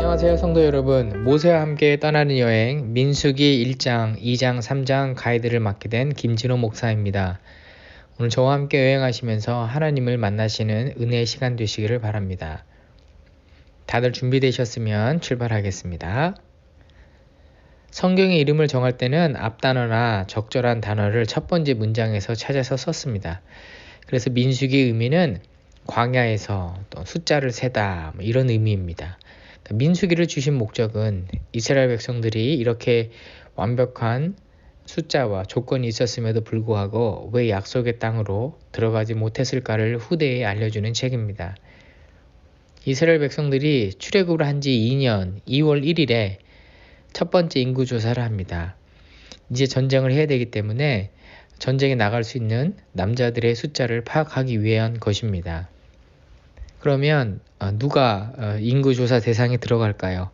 안녕하세요 성도 여러분. 모세와 함께 떠나는 여행 민수기 1장, 2장, 3장 가이드를 맡게 된 김진호 목사입니다. 오늘 저와 함께 여행하시면서 하나님을 만나시는 은혜의 시간 되시기를 바랍니다. 다들 준비되셨으면 출발하겠습니다. 성경의 이름을 정할 때는 앞단어나 적절한 단어를 첫 번째 문장에서 찾아서 썼습니다. 그래서 민수기의 의미는 광야에서 또 숫자를 세다 이런 의미입니다. 민수기를 주신 목적은 이스라엘 백성들이 이렇게 완벽한 숫자와 조건이 있었음에도 불구하고 왜 약속의 땅으로 들어가지 못했을까를 후대에 알려주는 책입니다. 이스라엘 백성들이 출애굽을 한 지 2년 2월 1일에 첫 번째 인구조사를 합니다. 이제 전쟁을 해야 되기 때문에 전쟁에 나갈 수 있는 남자들의 숫자를 파악하기 위한 것입니다. 그러면 누가 인구조사 대상에 들어갈까요?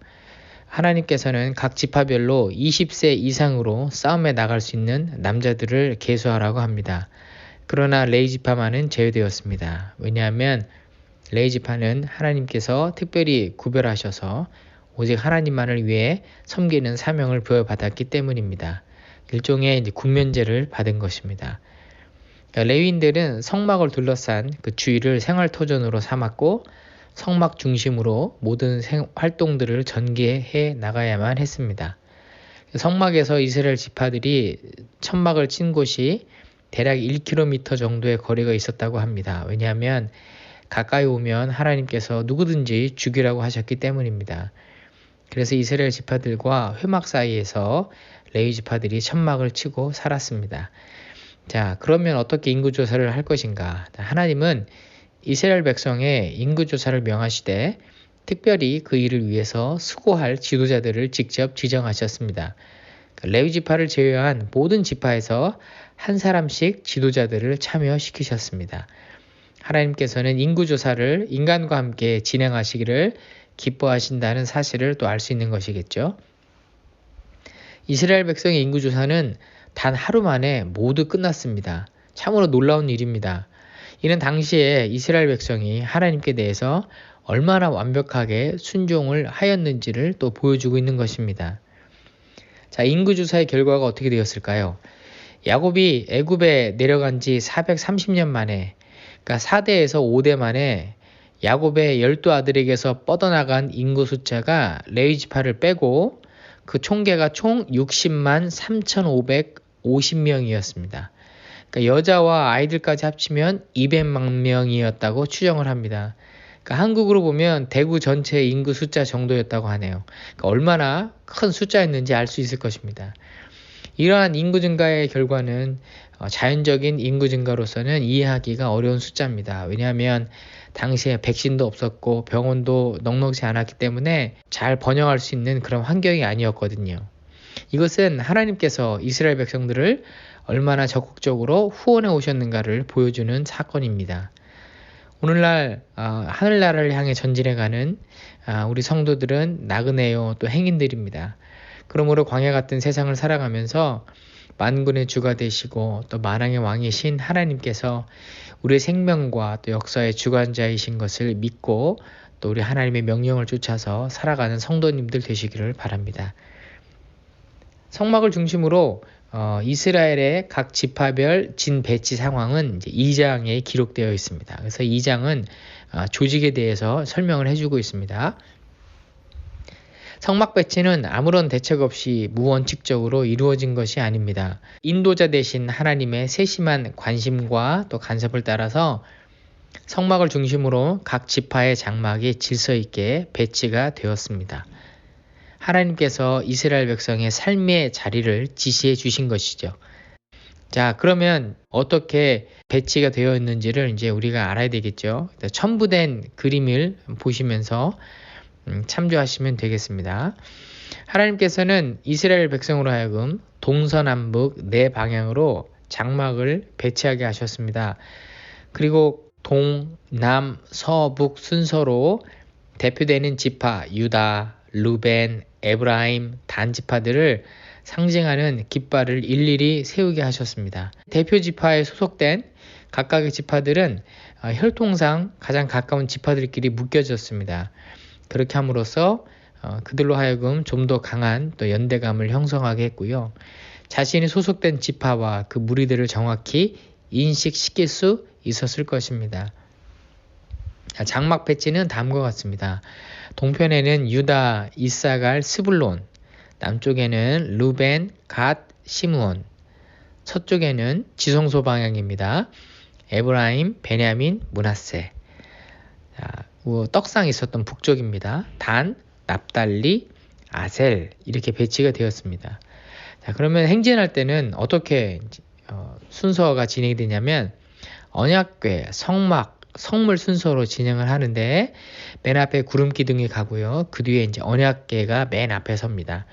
하나님께서는 각 지파별로 20세 이상으로 싸움에 나갈 수 있는 남자들을 계수하라고 합니다. 그러나 레위 지파만은 제외되었습니다. 왜냐하면 레위 지파는 하나님께서 특별히 구별하셔서 오직 하나님만을 위해 섬기는 사명을 부여받았기 때문입니다. 일종의 군면제를 받은 것입니다. 레위인들은 성막을 둘러싼 그 주위를 생활터전으로 삼았고 성막 중심으로 모든 활동들을 전개해 나가야만 했습니다. 성막에서 이스라엘 지파들이 천막을 친 곳이 대략 1km 정도의 거리가 있었다고 합니다. 왜냐하면 가까이 오면 하나님께서 누구든지 죽이라고 하셨기 때문입니다. 그래서 이스라엘 지파들과 회막 사이에서 레위 지파들이 천막을 치고 살았습니다. 자, 그러면 어떻게 인구조사를 할 것인가? 하나님은 이스라엘 백성의 인구조사를 명하시되 특별히 그 일을 위해서 수고할 지도자들을 직접 지정하셨습니다. 레위 지파를 제외한 모든 지파에서 한 사람씩 지도자들을 참여시키셨습니다. 하나님께서는 인구조사를 인간과 함께 진행하시기를 기뻐하신다는 사실을 또 알 수 있는 것이겠죠. 이스라엘 백성의 인구조사는 단 하루 만에 모두 끝났습니다. 참으로 놀라운 일입니다. 이는 당시에 이스라엘 백성이 하나님께 대해서 얼마나 완벽하게 순종을 하였는지를 또 보여주고 있는 것입니다. 자, 인구조사의 결과가 어떻게 되었을까요? 야곱이 애굽에 내려간 지 430년 만에, 그러니까 4대에서 5대 만에 야곱의 12아들에게서 뻗어나간 인구 숫자가 레위 지파를 빼고 그 총계가 총 60만 3,550명이었습니다. 그러니까 여자와 아이들까지 합치면 200만 명이었다고 추정을 합니다. 그러니까 한국으로 보면 대구 전체 인구 숫자 정도였다고 하네요. 그러니까 얼마나 큰 숫자였는지 알 수 있을 것입니다. 이러한 인구 증가의 결과는 자연적인 인구 증가로서는 이해하기가 어려운 숫자입니다. 왜냐하면 당시에 백신도 없었고 병원도 넉넉지 않았기 때문에 잘 번영할 수 있는 그런 환경이 아니었거든요. 이것은 하나님께서 이스라엘 백성들을 얼마나 적극적으로 후원해 오셨는가를 보여주는 사건입니다. 오늘날 하늘나라를 향해 전진해가는 우리 성도들은 나그네요 또 행인들입니다. 그러므로 광야 같은 세상을 살아가면서 만군의 주가 되시고 또 만왕의 왕이신 하나님께서 우리의 생명과 또 역사의 주관자이신 것을 믿고 또 우리 하나님의 명령을 쫓아서 살아가는 성도님들 되시기를 바랍니다. 성막을 중심으로 이스라엘의 각 지파별 진 배치 상황은 이제 2장에 기록되어 있습니다. 그래서 2장은 조직에 대해서 설명을 해주고 있습니다. 성막 배치는 아무런 대책 없이 무원칙적으로 이루어진 것이 아닙니다. 인도자 되신 하나님의 세심한 관심과 또 간섭을 따라서 성막을 중심으로 각 지파의 장막이 질서 있게 배치가 되었습니다. 하나님께서 이스라엘 백성의 삶의 자리를 지시해 주신 것이죠. 자, 그러면 어떻게 배치가 되어 있는지를 이제 우리가 알아야 되겠죠. 첨부된 그림을 보시면서 참조하시면 되겠습니다. 하나님께서는 이스라엘 백성으로 하여금 동서남북 네 방향으로 장막을 배치하게 하셨습니다. 그리고 동, 남, 서, 북 순서로 대표되는 지파 유다, 루벤, 에브라임, 단 지파들을 상징하는 깃발을 일일이 세우게 하셨습니다. 대표 지파에 소속된 각각의 지파들은 혈통상 가장 가까운 지파들끼리 묶여졌습니다. 그렇게 함으로써 그들로 하여금 좀 더 강한 또 연대감을 형성하게 했고요. 자신이 소속된 지파와 그 무리들을 정확히 인식시킬 수 있었을 것입니다. 장막 배치는 다음과 같습니다. 동편에는 유다, 이사갈, 스불론, 남쪽에는 루벤, 갓, 시므온, 서쪽에는 지성소 방향입니다. 에브라임, 베냐민, 므낫세. 떡상이 있었던 북쪽입니다. 단, 납달리, 아셀 이렇게 배치가 되었습니다. 자, 그러면 행진할 때는 어떻게 순서가 진행이 되냐면 언약궤, 성막, 성물 순서로 진행을 하는데 맨 앞에 구름 기둥이 가고요. 그 뒤에 이제 언약궤가 맨 앞에 섭니다.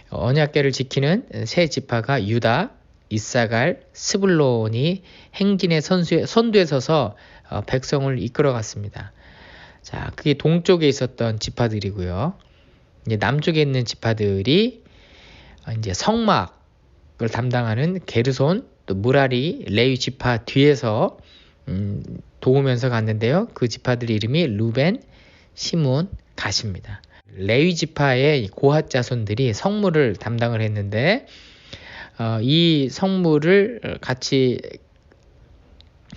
언약궤를 지키는 세 지파가 유다, 이사갈, 스불론이 행진의 선두에 서서 백성을 이끌어 갔습니다. 자, 그게 동쪽에 있었던 지파들이고요. 이제 남쪽에 있는 지파들이 이제 성막을 담당하는 게르손, 또 무라리, 레위 지파 뒤에서 도우면서 갔는데요. 그 지파들 이름이 루벤, 시므온, 갓입니다. 레위 지파의 고핫 자손들이 성물을 담당을 했는데 이 성물을 같이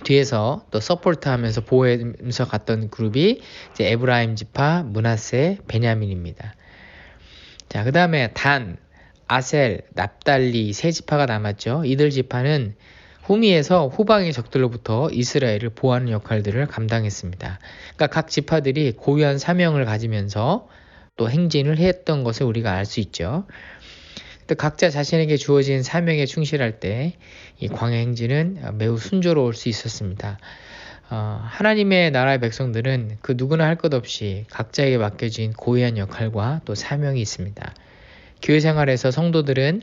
뒤에서 또 서포트하면서 보호하면서 갔던 그룹이 이제 에브라임 지파, 므낫세, 베냐민입니다. 자, 그 다음에 단, 아셀, 납달리 세 지파가 남았죠. 이들 지파는 후미에서 후방의 적들로부터 이스라엘을 보호하는 역할들을 감당했습니다. 그러니까 각 지파들이 고유한 사명을 가지면서 또 행진을 했던 것을 우리가 알 수 있죠. 또 각자 자신에게 주어진 사명에 충실할 때 이 광야 행진은 매우 순조로울 수 있었습니다. 하나님의 나라의 백성들은 그 누구나 할 것 없이 각자에게 맡겨진 고유한 역할과 또 사명이 있습니다. 교회 생활에서 성도들은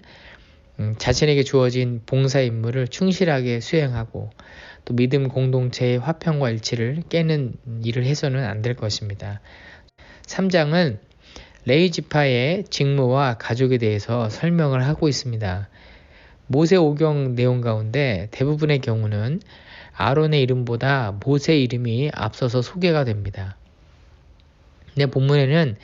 자신에게 주어진 봉사 임무를 충실하게 수행하고 또 믿음 공동체의 화평과 일치를 깨는 일을 해서는 안 될 것입니다. 3장은 레위 지파의 직무와 가족에 대해서 설명을 하고 있습니다. 모세 오경 내용 가운데 대부분의 경우는 아론의 이름보다 모세 이름이 앞서서 소개가 됩니다. 근데 본문에는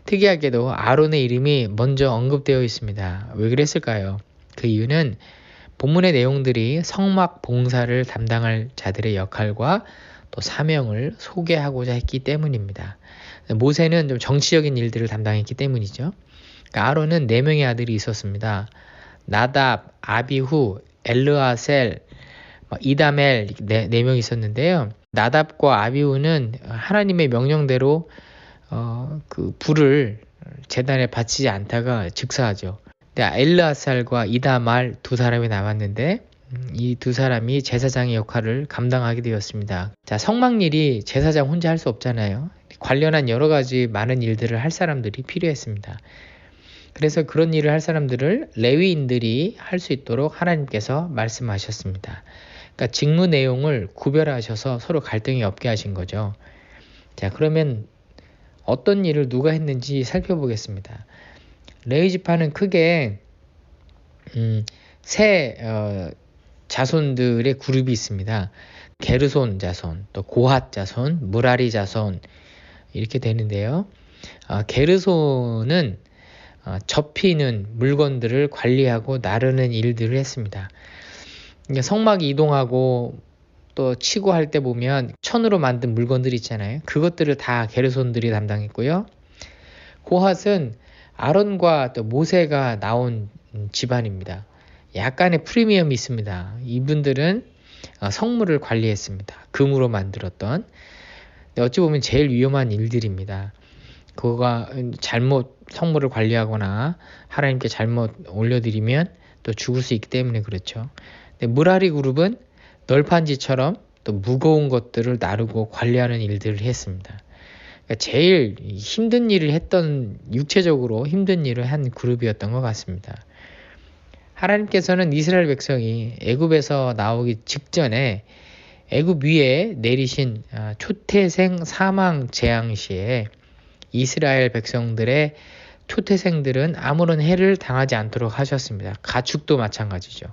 특이하게도 아론의 이름이 먼저 언급되어 있습니다. 왜 그랬을까요? 그 이유는 본문의 내용들이 성막 봉사를 담당할 자들의 역할과 또 사명을 소개하고자 했기 때문입니다. 모세는 좀 정치적인 일들을 담당했기 때문이죠. 그러니까 아론은 4명의 아들이 있었습니다. 나답, 아비후, 엘르아셀, 이다멜 4명이 있었는데요. 나답과 아비후는 하나님의 명령대로 그 불을 제단에 바치지 않다가 즉사하죠. 엘르아살과 이다말 2사람이 남았는데 이 2사람이 제사장의 역할을 감당하게 되었습니다. 자, 성막일이 제사장 혼자 할 수 없잖아요. 관련한 여러 가지 많은 일들을 할 사람들이 필요했습니다. 그래서 그런 일을 할 사람들을 레위인들이 할 수 있도록 하나님께서 말씀하셨습니다. 그러니까 직무 내용을 구별하셔서 서로 갈등이 없게 하신 거죠. 자, 그러면 어떤 일을 누가 했는지 살펴보겠습니다. 레위 지파는 크게 세 자손들의 그룹이 있습니다. 게르손 자손, 또 고핫 자손, 무라리 자손 이렇게 되는데요. 게르손은 접히는 물건들을 관리하고 나르는 일들을 했습니다. 성막이 이동하고 또 치고 할 때 보면 천으로 만든 물건들 있잖아요. 그것들을 다 게르손들이 담당했고요. 고핫은 아론과 또 모세가 나온 집안입니다. 약간의 프리미엄이 있습니다. 이분들은 성물을 관리했습니다. 금으로 만들었던. 근데 어찌 보면 제일 위험한 일들입니다. 그거가 잘못 성물을 관리하거나 하나님께 잘못 올려드리면 또 죽을 수 있기 때문에 그렇죠. 근데 무라리 그룹은 널판지처럼 또 무거운 것들을 나르고 관리하는 일들을 했습니다. 그러니까 제일 힘든 일을 했던, 육체적으로 힘든 일을 한 그룹이었던 것 같습니다. 하나님께서는 이스라엘 백성이 애굽에서 나오기 직전에 애굽 위에 내리신 초태생 사망 재앙 시에 이스라엘 백성들의 초태생들은 아무런 해를 당하지 않도록 하셨습니다. 가축도 마찬가지죠.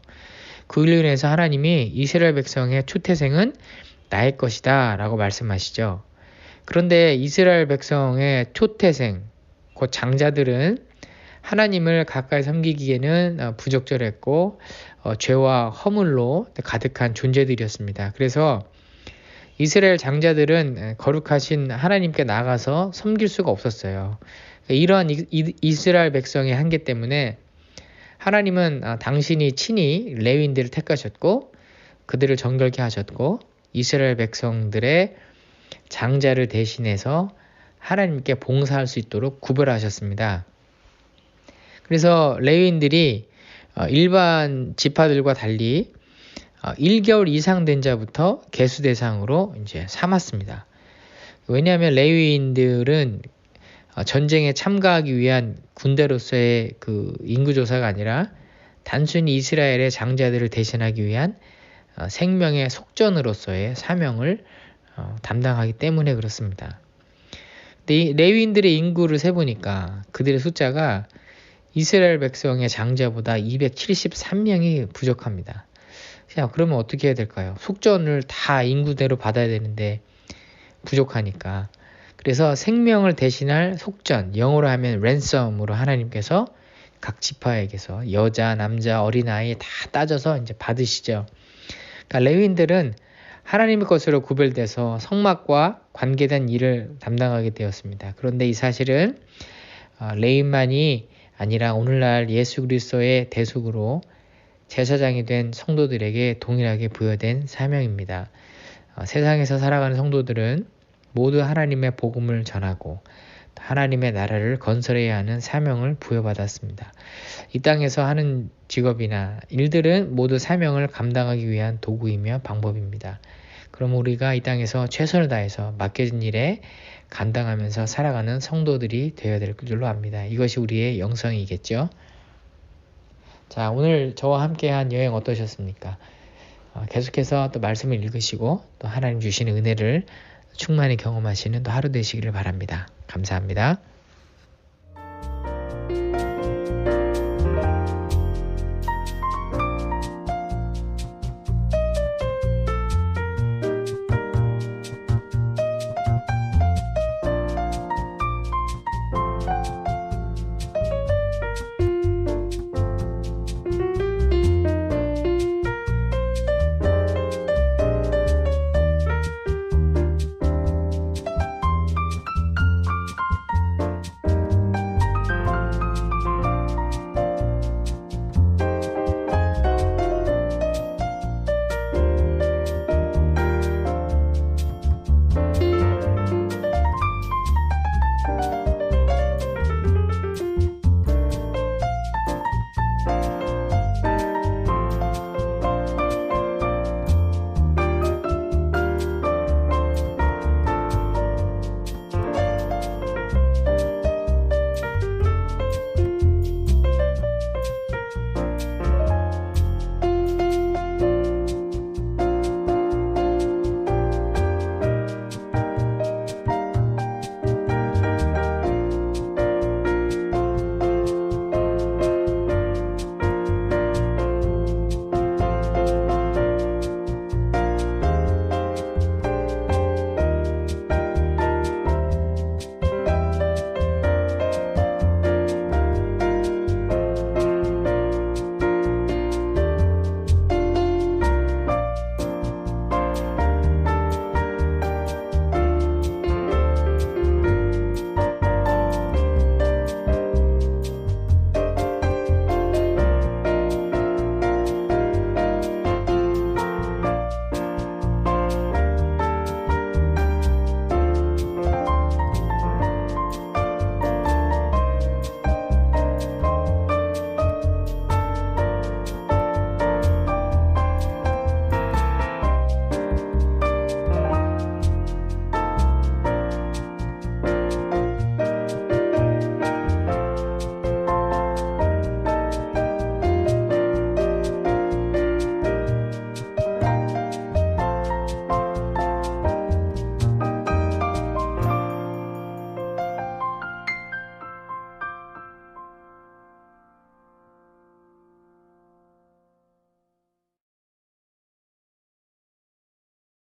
그로 인해서 하나님이 이스라엘 백성의 초태생은 나의 것이다 라고 말씀하시죠. 그런데 이스라엘 백성의 초태생, 곧 장자들은 하나님을 가까이 섬기기에는 부적절했고 죄와 허물로 가득한 존재들이었습니다. 그래서 이스라엘 장자들은 거룩하신 하나님께 나가서 섬길 수가 없었어요. 이러한 이스라엘 백성의 한계 때문에 하나님은 당신이 친히 레위인들을 택하셨고 그들을 정결케 하셨고 이스라엘 백성들의 장자를 대신해서 하나님께 봉사할 수 있도록 구별하셨습니다. 그래서 레위인들이 일반 지파들과 달리 1개월 이상 된 자부터 계수 대상으로 이제 삼았습니다. 왜냐하면 레위인들은 전쟁에 참가하기 위한 군대로서의 그 인구조사가 아니라 단순히 이스라엘의 장자들을 대신하기 위한 생명의 속전으로서의 사명을 담당하기 때문에 그렇습니다. 근데 이 레위인들의 인구를 세보니까 그들의 숫자가 이스라엘 백성의 장자보다 273명이 부족합니다. 자, 그러면 어떻게 해야 될까요? 속전을 다 인구대로 받아야 되는데 부족하니까. 그래서 생명을 대신할 속전, 영어로 하면 랜섬으로 하나님께서 각 지파에게서 여자, 남자, 어린아이 다 따져서 이제 받으시죠. 그러니까 레위인들은 하나님의 것으로 구별돼서 성막과 관계된 일을 담당하게 되었습니다. 그런데 이 사실은 레위인만이 아니라 오늘날 예수 그리스도의 대속으로 제사장이 된 성도들에게 동일하게 부여된 사명입니다. 세상에서 살아가는 성도들은 모두 하나님의 복음을 전하고 하나님의 나라를 건설해야 하는 사명을 부여받았습니다. 이 땅에서 하는 직업이나 일들은 모두 사명을 감당하기 위한 도구이며 방법입니다. 그럼 우리가 이 땅에서 최선을 다해서 맡겨진 일에 감당하면서 살아가는 성도들이 되어야 될 줄로 압니다. 이것이 우리의 영성이겠죠. 자, 오늘 저와 함께한 여행 어떠셨습니까? 계속해서 또 말씀을 읽으시고 또 하나님 주시는 은혜를 충만히 경험하시는 또 하루 되시기를 바랍니다. 감사합니다.